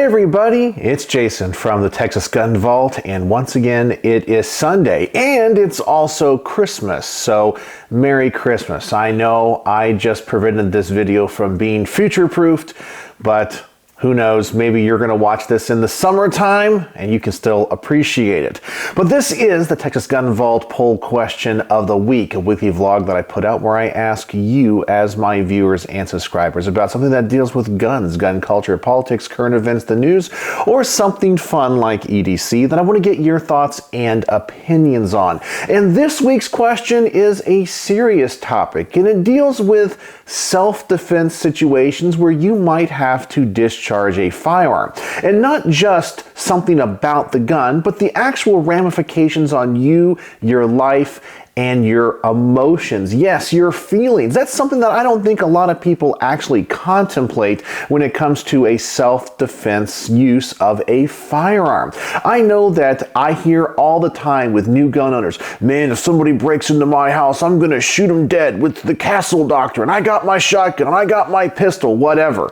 Hey everybody, it's Jason from the Texas Gun Vault, and once again it is Sunday and it's also Christmas, so Merry Christmas. I know I just prevented this video from being future-proofed, but who knows, maybe you're going to watch this in the summertime and you can still appreciate it. But this is the Texas Gun Vault Poll Question of the Week, a weekly vlog that I put out where I ask you as my viewers and subscribers about something that deals with guns, gun culture, politics, current events, the news, or something fun like EDC that I want to get your thoughts and opinions on. And this week's question is a serious topic, and it deals with self-defense situations where you might have to discharge a firearm. And not just something about the gun, but the actual ramifications on you, your life, and your emotions. Yes, your feelings. That's something that I don't think a lot of people actually contemplate when it comes to a self-defense use of a firearm. I know that I hear all the time with new gun owners, man, if somebody breaks into my house, I'm gonna shoot them dead with the castle doctrine. I got my shotgun, I got my pistol, whatever.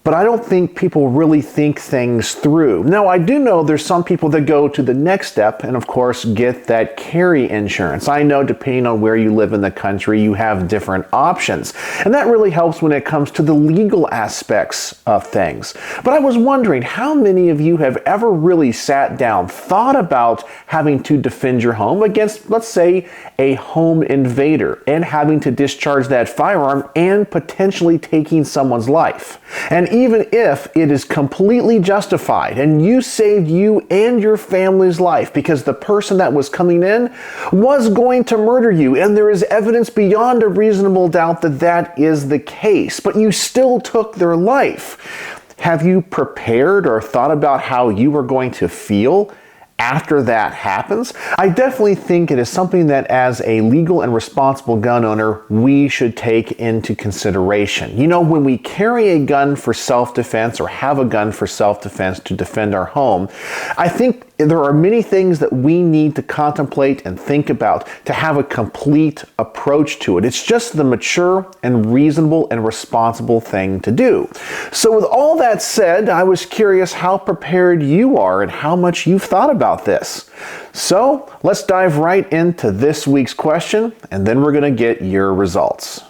But I don't think people really think things through. Now, I do know there's some people that go to the next step and, of course, get that carry insurance. I know depending on where you live in the country, you have different options. And that really helps when it comes to the legal aspects of things. But I was wondering, how many of you have ever really sat down, thought about having to defend your home against, let's say, a home invader and having to discharge that firearm and potentially taking someone's life? And even if it is completely justified and you saved you and your family's life because the person that was coming in was going to murder you, and there is evidence beyond a reasonable doubt that that is the case, but you still took their life, have you prepared or thought about how you were going to feel after that happens? I definitely think it is something that as a legal and responsible gun owner, we should take into consideration. You know, when we carry a gun for self-defense or have a gun for self-defense to defend our home, I think there are many things that we need to contemplate and think about to have a complete approach to it. It's just the mature and reasonable and responsible thing to do. So with all that said, I was curious how prepared you are and how much you've thought about this. So let's dive right into this week's question, and then we're going to get your results.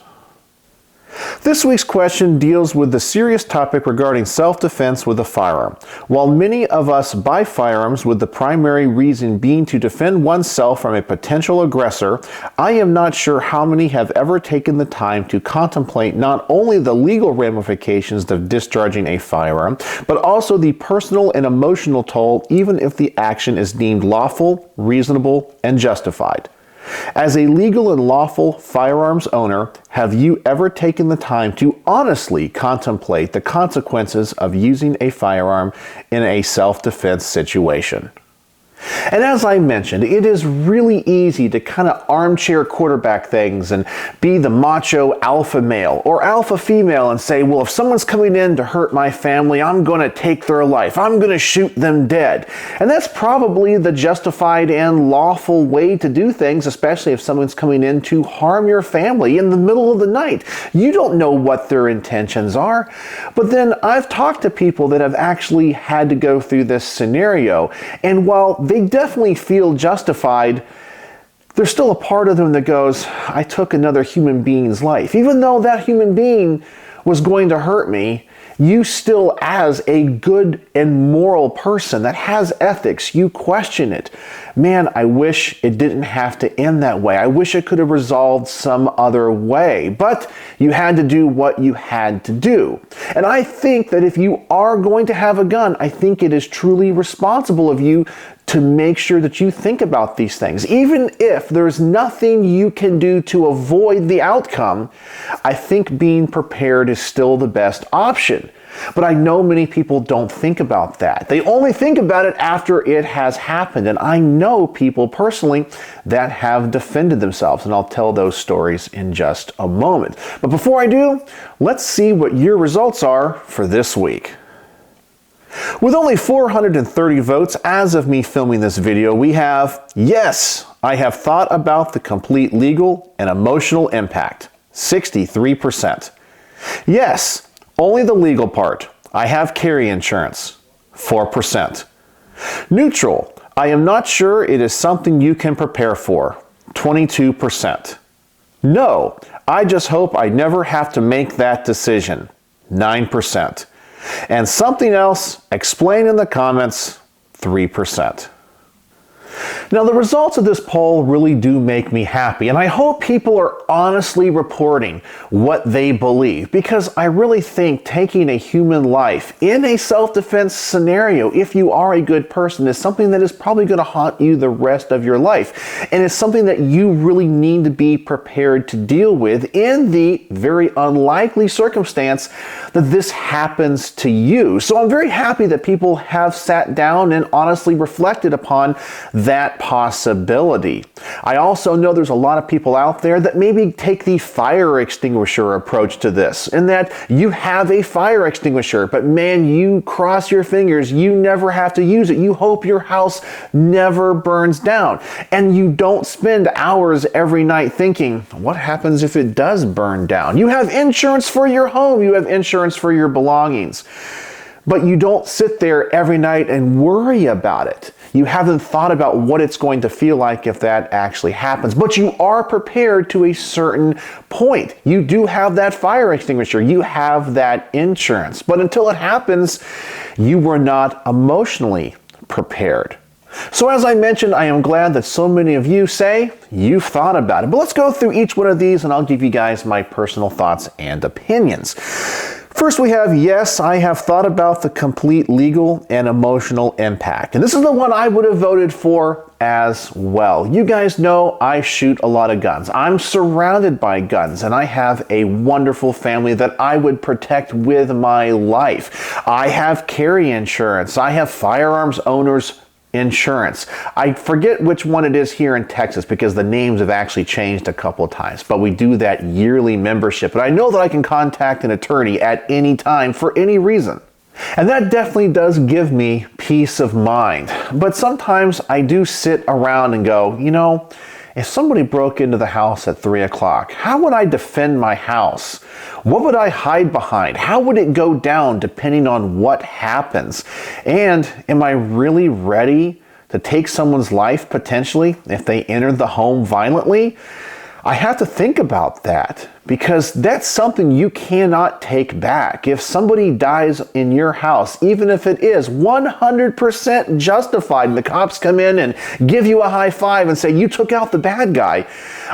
This week's question deals with the serious topic regarding self-defense with a firearm. While many of us buy firearms with the primary reason being to defend oneself from a potential aggressor, I am not sure how many have ever taken the time to contemplate not only the legal ramifications of discharging a firearm, but also the personal and emotional toll, even if the action is deemed lawful, reasonable, and justified. As a legal and lawful firearms owner, have you ever taken the time to honestly contemplate the consequences of using a firearm in a self-defense situation? And as I mentioned, it is really easy to kind of armchair quarterback things and be the macho alpha male or alpha female and say, well, if someone's coming in to hurt my family, I'm going to take their life. I'm going to shoot them dead. And that's probably the justified and lawful way to do things, especially if someone's coming in to harm your family in the middle of the night. You don't know what their intentions are. But then I've talked to people that have actually had to go through this scenario, and while they definitely feel justified, there's still a part of them that goes, I took another human being's life. Even though that human being was going to hurt me, you still, as a good and moral person that has ethics, you question it. Man, I wish it didn't have to end that way. I wish it could have resolved some other way. But you had to do what you had to do. And I think that if you are going to have a gun, I think it is truly responsible of you to make sure that you think about these things. Even if there's nothing you can do to avoid the outcome, I think being prepared is still the best option. But I know many people don't think about that. They only think about it after it has happened. And I know people personally that have defended themselves. And I'll tell those stories in just a moment. But before I do, let's see what your results are for this week. With only 430 votes as of me filming this video, we have, yes, I have thought about the complete legal and emotional impact, 63%. Yes, only the legal part. I have carry insurance, 4%. Neutral, I am not sure it is something you can prepare for, 22%. No, I just hope I never have to make that decision, 9%. And something else, explain in the comments, 3%. Now, the results of this poll really do make me happy, and I hope people are honestly reporting what they believe, because I really think taking a human life in a self-defense scenario, if you are a good person, is something that is probably going to haunt you the rest of your life, and it's something that you really need to be prepared to deal with in the very unlikely circumstance that this happens to you. So I'm very happy that people have sat down and honestly reflected upon that possibility. I also know there's a lot of people out there that maybe take the fire extinguisher approach to this, in that you have a fire extinguisher, but man, you cross your fingers, you never have to use it. You hope your house never burns down, and you don't spend hours every night thinking, what happens if it does burn down? You have insurance for your home, you have insurance for your belongings, but you don't sit there every night and worry about it. You haven't thought about what it's going to feel like if that actually happens, but you are prepared to a certain point. You do have that fire extinguisher, you have that insurance, but until it happens, you were not emotionally prepared. So as I mentioned, I am glad that so many of you say you've thought about it. But let's go through each one of these and I'll give you guys my personal thoughts and opinions. First we have, yes, I have thought about the complete legal and emotional impact. And this is the one I would have voted for as well. You guys know I shoot a lot of guns. I'm surrounded by guns, and I have a wonderful family that I would protect with my life. I have carry insurance. I have firearms owners insurance. I forget which one it is here in Texas because the names have actually changed a couple of times, but we do that yearly membership. And I know that I can contact an attorney at any time for any reason. And that definitely does give me peace of mind. But sometimes I do sit around and go, you know, if somebody broke into the house at 3 o'clock, how would I defend my house? What would I hide behind? How would it go down depending on what happens? And am I really ready to take someone's life potentially if they entered the home violently? I have to think about that, because that's something you cannot take back. If somebody dies in your house, even if it is 100% justified, and the cops come in and give you a high five and say, you took out the bad guy,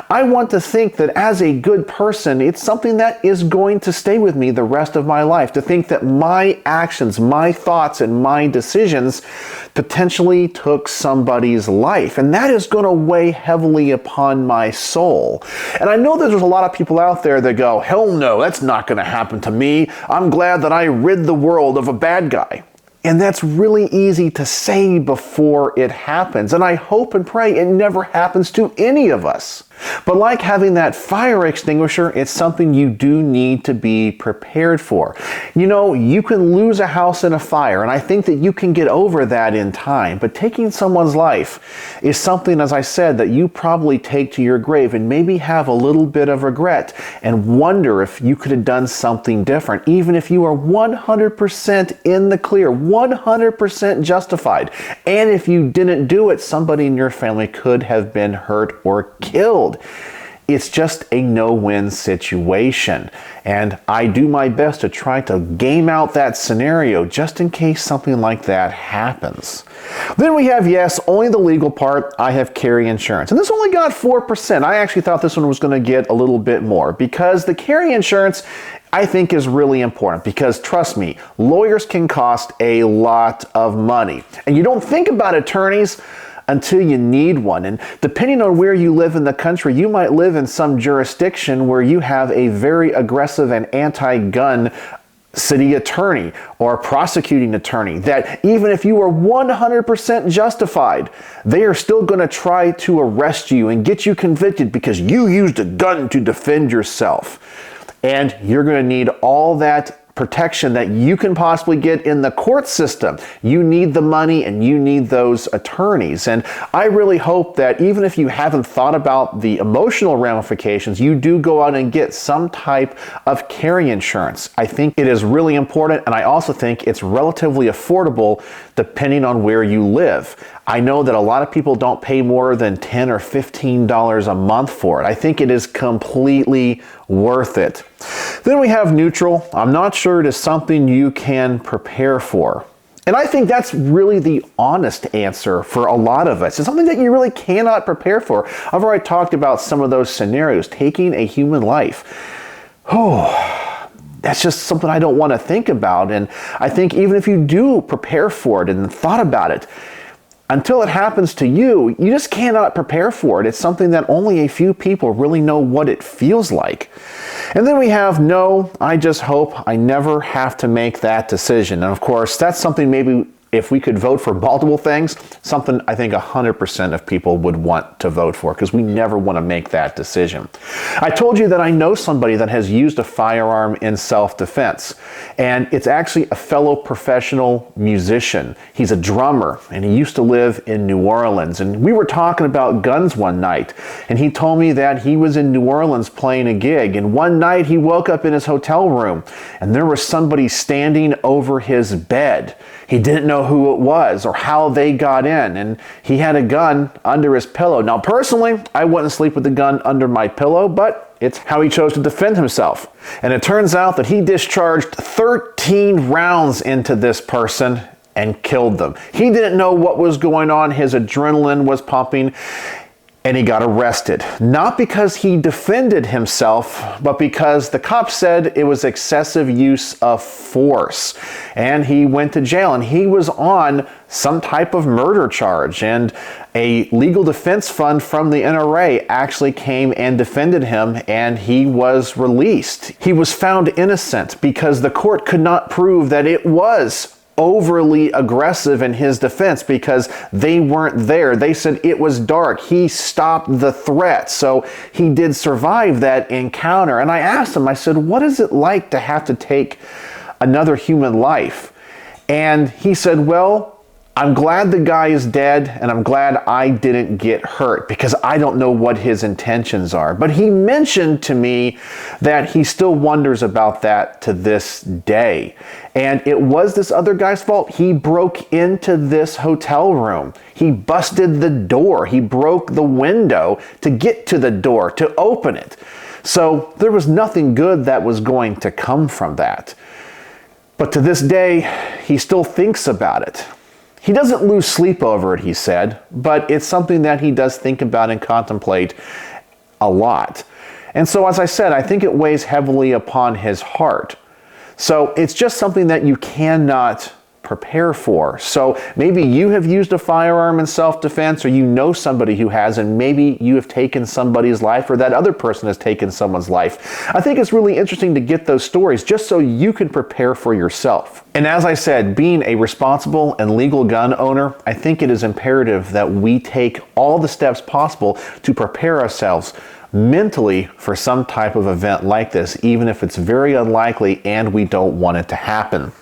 I want to think that as a good person, it's something that is going to stay with me the rest of my life, to think that my actions, my thoughts, and my decisions potentially took somebody's life. And that is going to weigh heavily upon my soul. And I know that there's a lot of people out there that go, hell no, that's not going to happen to me. I'm glad that I rid the world of a bad guy. And that's really easy to say before it happens. And I hope and pray it never happens to any of us. But like having that fire extinguisher, it's something you do need to be prepared for. You know, you can lose a house in a fire, and I think that you can get over that in time. But taking someone's life is something, as I said, that you probably take to your grave and maybe have a little bit of regret and wonder if you could have done something different, even if you are 100% in the clear, 100% justified. And if you didn't do it, somebody in your family could have been hurt or killed. It's just a no-win situation. And I do my best to try to game out that scenario just in case something like that happens. Then we have, yes, only the legal part. I have carry insurance. And this only got 4%. I actually thought this one was going to get a little bit more, because the carry insurance, I think, is really important, because trust me, lawyers can cost a lot of money. And you don't think about attorneys until you need one. And depending on where you live in the country, you might live in some jurisdiction where you have a very aggressive and anti-gun city attorney or prosecuting attorney that even if you are 100% justified, they are still going to try to arrest you and get you convicted because you used a gun to defend yourself. And you're going to need all that protection that you can possibly get in the court system. You need the money and you need those attorneys. And I really hope that even if you haven't thought about the emotional ramifications, you do go out and get some type of carry insurance. I think it is really important, and I also think it's relatively affordable depending on where you live. I know that a lot of people don't pay more than $10 or $15 a month for it. I think it is completely worth it. Then we have neutral. I'm not sure it is something you can prepare for. And I think that's really the honest answer for a lot of us. It's something that you really cannot prepare for. I've already talked about some of those scenarios, taking a human life. Oh, that's just something I don't want to think about. And I think even if you do prepare for it and thought about it, until it happens to you, you just cannot prepare for it. It's something that only a few people really know what it feels like. And then we have no, I just hope I never have to make that decision. And of course, that's something maybe if we could vote for multiple things, something I think 100% of people would want to vote for, because we never want to make that decision. I told you that I know somebody that has used a firearm in self-defense, and it's actually a fellow professional musician. He's a drummer, and he used to live in New Orleans. And we were talking about guns one night, and he told me that he was in New Orleans playing a gig, and one night he woke up in his hotel room, and there was somebody standing over his bed. He didn't know who it was or how they got in, and he had a gun under his pillow. Now, personally, I wouldn't sleep with a gun under my pillow, but it's how he chose to defend himself. And it turns out that he discharged 13 rounds into this person and killed them. He didn't know what was going on. His adrenaline was pumping, and he got arrested. Not because he defended himself, but because the cops said it was excessive use of force. And he went to jail, and he was on some type of murder charge. And a legal defense fund from the NRA actually came and defended him, and he was released. He was found innocent because the court could not prove that it was overly aggressive in his defense, because they weren't there. They said it was dark. He stopped the threat. So he did survive that encounter. And I asked him, I said, what is it like to have to take another human life? And he said, well, I'm glad the guy is dead, and I'm glad I didn't get hurt, because I don't know what his intentions are. But he mentioned to me that he still wonders about that to this day. And it was this other guy's fault. He broke into this hotel room. He busted the door. He broke the window to get to the door, to open it. So there was nothing good that was going to come from that. But to this day, he still thinks about it. He doesn't lose sleep over it, he said, but it's something that he does think about and contemplate a lot. And so, as I said, I think it weighs heavily upon his heart. So it's just something that you cannot prepare for. So maybe you have used a firearm in self-defense, or you know somebody who has, and maybe you have taken somebody's life, or that other person has taken someone's life. I think it's really interesting to get those stories just so you can prepare for yourself. And as I said, being a responsible and legal gun owner, I think it is imperative that we take all the steps possible to prepare ourselves mentally for some type of event like this, even if it's very unlikely and we don't want it to happen.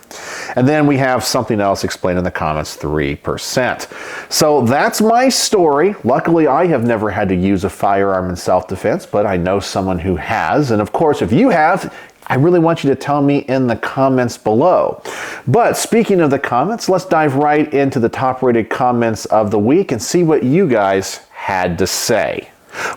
And then we have something else explained in the comments, 3%. So that's my story. Luckily, I have never had to use a firearm in self-defense, but I know someone who has. And of course, if you have, I really want you to tell me in the comments below. But speaking of the comments, let's dive right into the top-rated comments of the week and see what you guys had to say.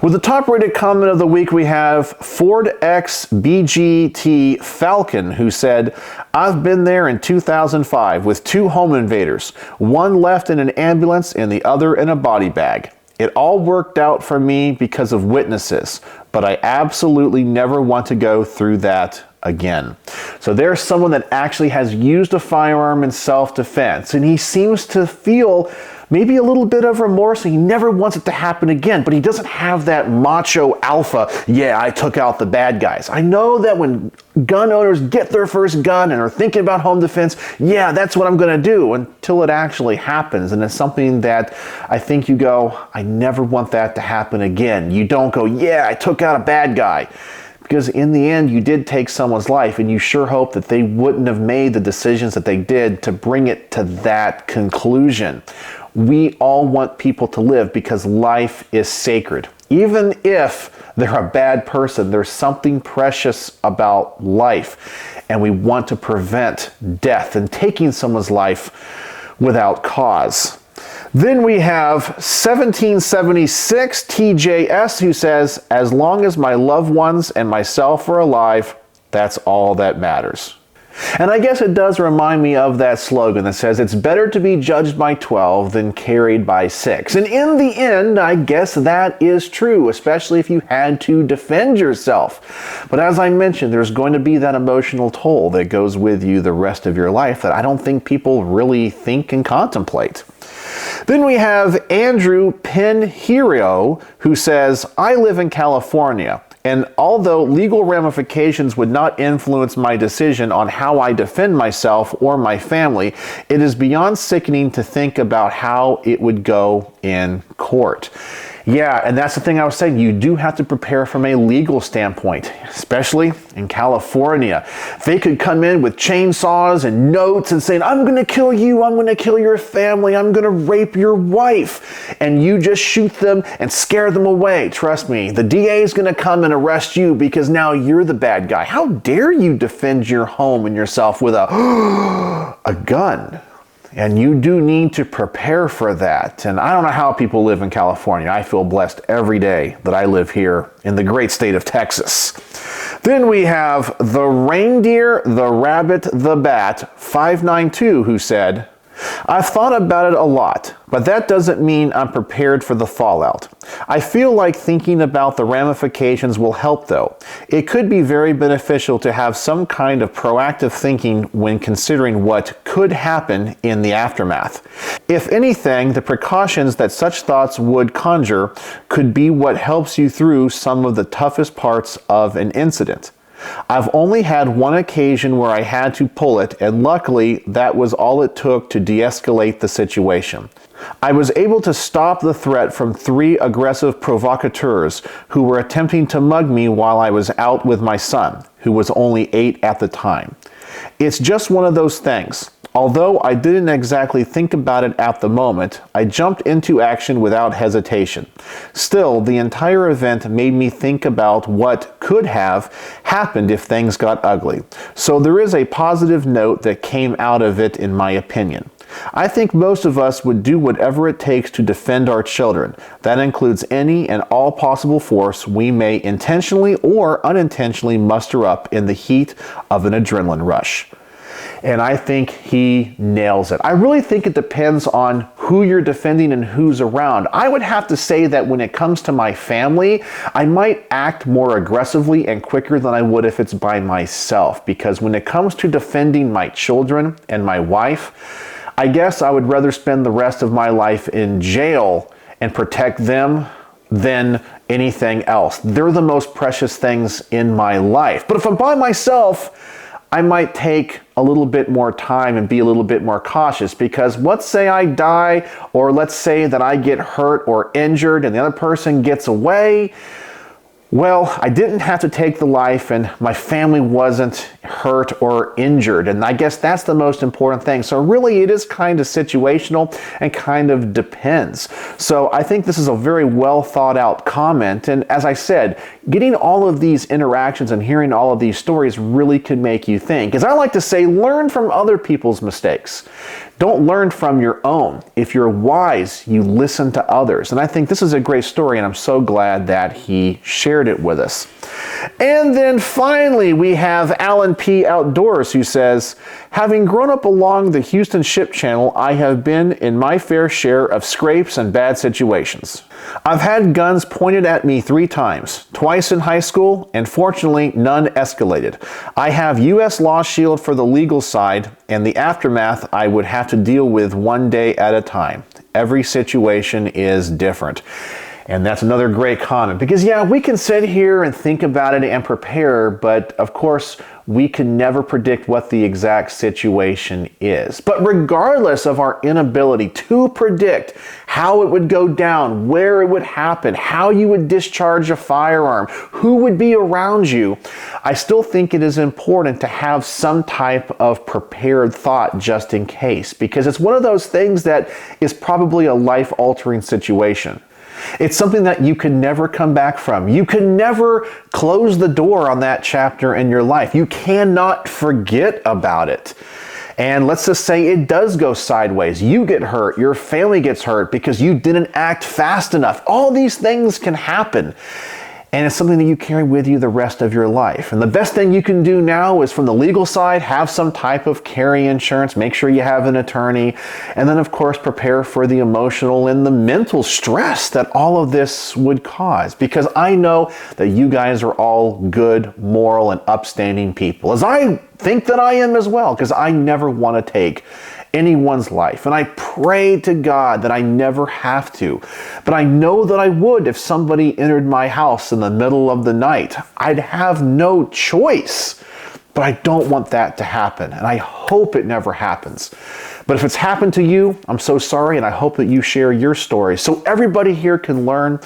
With the top-rated comment of the week, we have Ford X BGT Falcon, who said, I've been there in 2005 with 2 home invaders, one left in an ambulance and the other in a body bag. It all worked out for me because of witnesses, but I absolutely never want to go through that again. So there's someone that actually has used a firearm in self-defense, and he seems to feel maybe a little bit of remorse, and he never wants it to happen again, but he doesn't have that macho alpha, yeah, I took out the bad guys. I know that when gun owners get their first gun and are thinking about home defense, yeah, that's what I'm gonna do, until it actually happens. And it's something that I think you go, I never want that to happen again. You don't go, yeah, I took out a bad guy. because in the end you did take someone's life, and you sure hope that they wouldn't have made the decisions that they did to bring it to that conclusion. We all want people to live because life is sacred. Even if they're a bad person, there's something precious about life, and we want to prevent death and taking someone's life without cause. Then we have 1776 TJS, who says, as long as my loved ones and myself are alive, that's all that matters. And I guess it does remind me of that slogan that says it's better to be judged by 12 than carried by 6. And in the end, I guess that is true, especially if you had to defend yourself. But as I mentioned, there's going to be that emotional toll that goes with you the rest of your life that I don't think people really think and contemplate. Then we have Andrew Pinheiro, who says, I live in California, and although legal ramifications would not influence my decision on how I defend myself or my family, it is beyond sickening to think about how it would go in court. Yeah, and that's the thing I was saying. You do have to prepare from a legal standpoint, especially in California. They could come in with chainsaws and notes and saying, I'm going to kill you, I'm going to kill your family, I'm going to rape your wife. And you just shoot them and scare them away. Trust me, the DA is going to come and arrest you because now you're the bad guy. How dare you defend your home and yourself with a gun? And you do need to prepare for that. And I don't know how people live in California. I feel blessed every day that I live here in the great state of Texas. Then we have the reindeer, the rabbit, the bat, 592, who said, I've thought about it a lot, but that doesn't mean I'm prepared for the fallout. I feel like thinking about the ramifications will help though. It could be very beneficial to have some kind of proactive thinking when considering what could happen in the aftermath. If anything, the precautions that such thoughts would conjure could be what helps you through some of the toughest parts of an incident. I've only had one occasion where I had to pull it, and luckily that was all it took to de-escalate the situation. I was able to stop the threat from 3 aggressive provocateurs who were attempting to mug me while I was out with my son, who was only 8 at the time. It's just one of those things. Although I didn't exactly think about it at the moment, I jumped into action without hesitation. Still, the entire event made me think about what could have happened if things got ugly. So there is a positive note that came out of it, in my opinion. I think most of us would do whatever it takes to defend our children. That includes any and all possible force we may intentionally or unintentionally muster up in the heat of an adrenaline rush. And I think he nails it. I really think it depends on who you're defending and who's around. I would have to say that when it comes to my family, I might act more aggressively and quicker than I would if it's by myself. Because when it comes to defending my children and my wife, I guess I would rather spend the rest of my life in jail and protect them than anything else. They're the most precious things in my life. But if I'm by myself, I might take a little bit more time and be a little bit more cautious, because let's say I die, or let's say that I get hurt or injured and the other person gets away. Well, I didn't have to take the life and my family wasn't hurt or injured. And I guess that's the most important thing. So really it is kind of situational and kind of depends. So I think this is a very well thought out comment. And as I said, getting all of these interactions and hearing all of these stories really could make you think. As I like to say, learn from other people's mistakes. Don't learn from your own. If you're wise, you listen to others. And I think this is a great story, and I'm so glad that he shared it with us. And then finally, we have Alan P. Outdoors, who says, having grown up along the Houston Ship Channel, I have been in my fair share of scrapes and bad situations. I've had guns pointed at me 3 times, twice in high school, and fortunately none escalated. I have U.S. Law Shield for the legal side, and the aftermath I would have to deal with one day at a time. Every situation is different. And that's another great comment because, yeah, we can sit here and think about it and prepare, but of course, we can never predict what the exact situation is. But regardless of our inability to predict how it would go down, where it would happen, how you would discharge a firearm, who would be around you, I still think it is important to have some type of prepared thought just in case, because it's one of those things that is probably a life-altering situation. It's something that you can never come back from. You can never close the door on that chapter in your life. You cannot forget about it. And let's just say it does go sideways. You get hurt, your family gets hurt because you didn't act fast enough. All these things can happen. And it's something that you carry with you the rest of your life. And the best thing you can do now is, from the legal side, have some type of carry insurance. Make sure you have an attorney. And then, of course, prepare for the emotional and the mental stress that all of this would cause. Because I know that you guys are all good, moral, and upstanding people, as I think that I am as well, because I never want to take anyone's life. And I pray to God that I never have to. But I know that I would if somebody entered my house in the middle of the night. I'd have no choice. But I don't want that to happen. And I hope it never happens. But if it's happened to you, I'm so sorry, and I hope that you share your story so everybody here can learn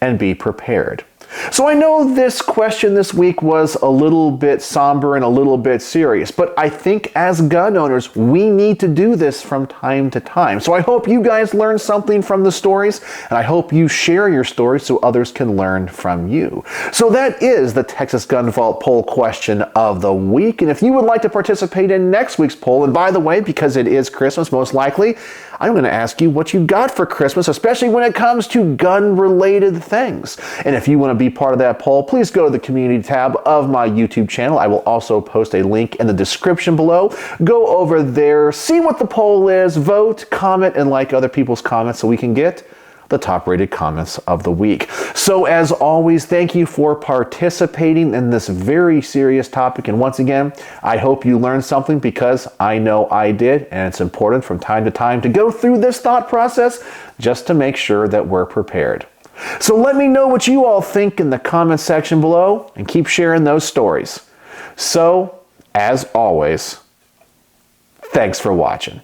and be prepared. So I know this question this week was a little bit somber and a little bit serious, but I think as gun owners, we need to do this from time to time. So I hope you guys learn something from the stories, and I hope you share your stories so others can learn from you. So that is the Texas Gun Vault poll question of the week. And if you would like to participate in next week's poll, and by the way, because it is Christmas most likely, I'm going to ask you what you got for Christmas, especially when it comes to gun-related things. And if you want to be part of that poll, please go to the community tab of my YouTube channel. I will also post a link in the description below. Go over there, see what the poll is, vote, comment, and like other people's comments so we can get the top-rated comments of the week. So as always, thank you for participating in this very serious topic. And once again, I hope you learned something, because I know I did. And it's important from time to time to go through this thought process just to make sure that we're prepared. So let me know what you all think in the comment section below, and keep sharing those stories. So, as always, thanks for watching.